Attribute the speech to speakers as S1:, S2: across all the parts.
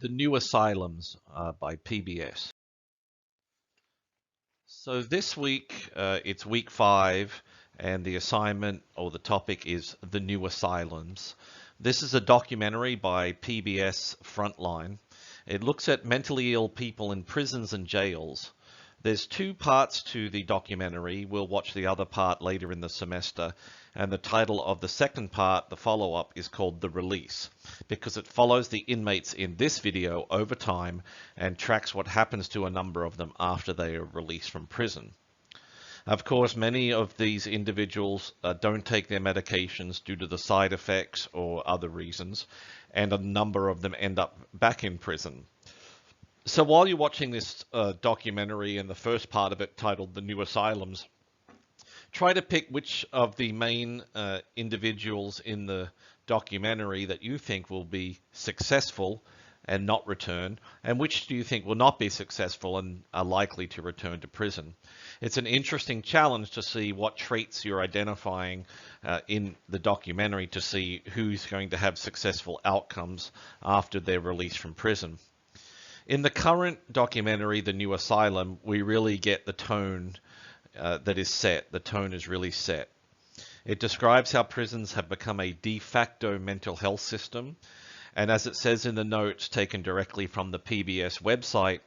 S1: The New Asylums by PBS. So this week, it's week 5, and the assignment or the topic is The New Asylums. This is a documentary by PBS Frontline. It looks at mentally ill people in prisons and jails. There's 2 parts to the documentary. We'll watch the other part later in the semester. And the title of the second part, the follow-up, is called The Release, because it follows the inmates in this video over time and tracks what happens to a number of them after they are released from prison. Of course, many of these individuals don't take their medications due to the side effects or other reasons, and a number of them end up back in prison. So while you're watching this documentary, and the first part of it titled The New Asylums, try to pick which of the main individuals in the documentary that you think will be successful and not return, and which do you think will not be successful and are likely to return to prison. It's an interesting challenge to see what traits you're identifying in the documentary to see who's going to have successful outcomes after they're released from prison. In the current documentary, The New Asylum, we really get the tone that is set. The tone is really set. It describes how prisons have become a de facto mental health system. And as it says in the notes taken directly from the PBS website,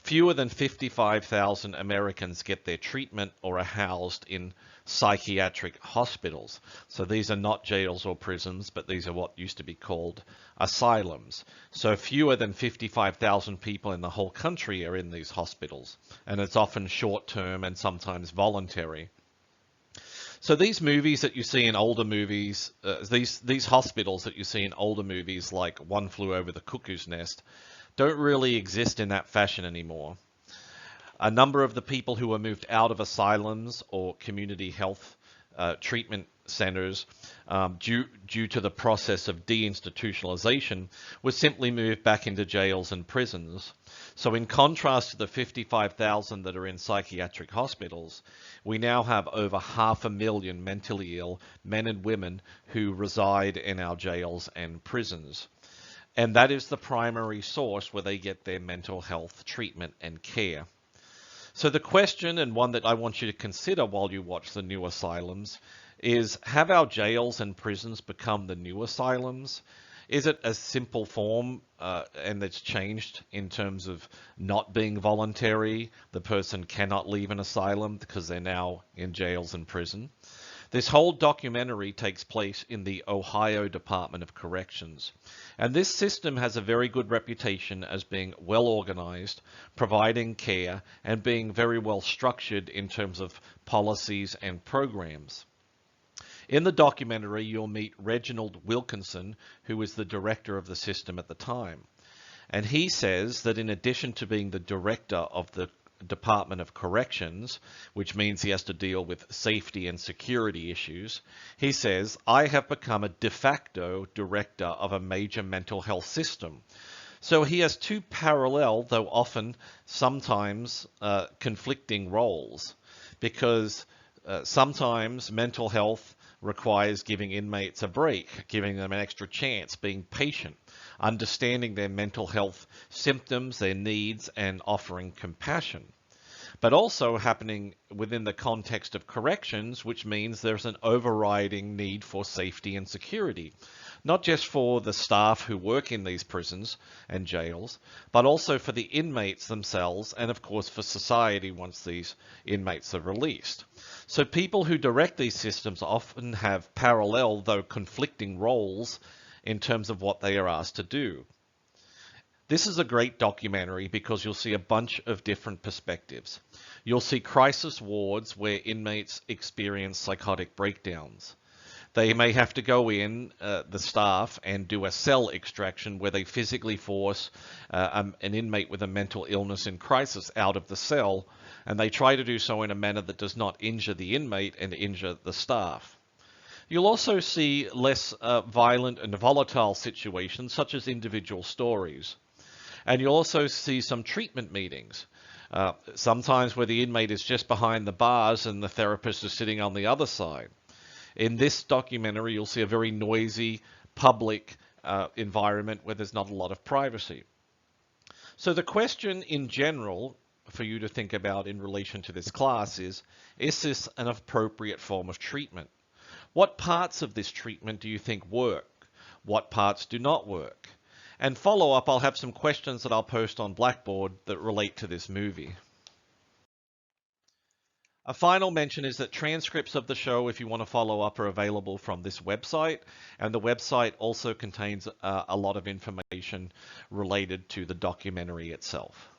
S1: fewer than 55,000 Americans get their treatment or are housed in psychiatric hospitals. So these are not jails or prisons, but these are what used to be called asylums. So fewer than 55,000 people in the whole country are in these hospitals, and it's often short-term and sometimes voluntary. So these movies that you see in older movies, these hospitals that you see in older movies like One Flew Over the Cuckoo's Nest, don't really exist in that fashion anymore. A number of the people who were moved out of asylums or community health treatment centers due to the process of deinstitutionalization was simply moved back into jails and prisons. So in contrast to the 55,000 that are in psychiatric hospitals, we now have over 500,000 mentally ill men and women who reside in our jails and prisons. And that is the primary source where they get their mental health treatment and care. So the question, and one that I want you to consider while you watch The New Asylums, is have our jails and prisons become the new asylums? Is it a simple form and it's changed in terms of not being voluntary? The person cannot leave an asylum because they're now in jails and prison. This whole documentary takes place in the Ohio Department of Corrections. And this system has a very good reputation as being well organized, providing care, and being very well structured in terms of policies and programs. In the documentary, you'll meet Reginald Wilkinson, who was the director of the system at the time. And he says that in addition to being the director of the Department of Corrections, which means he has to deal with safety and security issues, he says, I have become a de facto director of a major mental health system. So he has 2 parallel, though often sometimes conflicting roles, because sometimes mental health requires giving inmates a break, giving them an extra chance, being patient, understanding their mental health symptoms, their needs, and offering compassion. But also happening within the context of corrections, which means there's an overriding need for safety and security, not just for the staff who work in these prisons and jails, but also for the inmates themselves, and of course for society once these inmates are released. So people who direct these systems often have parallel, though conflicting, roles in terms of what they are asked to do. This is a great documentary because you'll see a bunch of different perspectives. You'll see crisis wards where inmates experience psychotic breakdowns. They may have to go in, the staff, and do a cell extraction where they physically force an inmate with a mental illness in crisis out of the cell, and they try to do so in a manner that does not injure the inmate and injure the staff. You'll also see less violent and volatile situations, such as individual stories. And you'll also see some treatment meetings, sometimes where the inmate is just behind the bars and the therapist is sitting on the other side. In this documentary, you'll see a very noisy public environment where there's not a lot of privacy. So the question in general for you to think about in relation to this class is this an appropriate form of treatment? What parts of this treatment do you think work? What parts do not work? And follow up, I'll have some questions that I'll post on Blackboard that relate to this movie. A final mention is that transcripts of the show, if you want to follow up, are available from this website. And the website also contains a lot of information related to the documentary itself.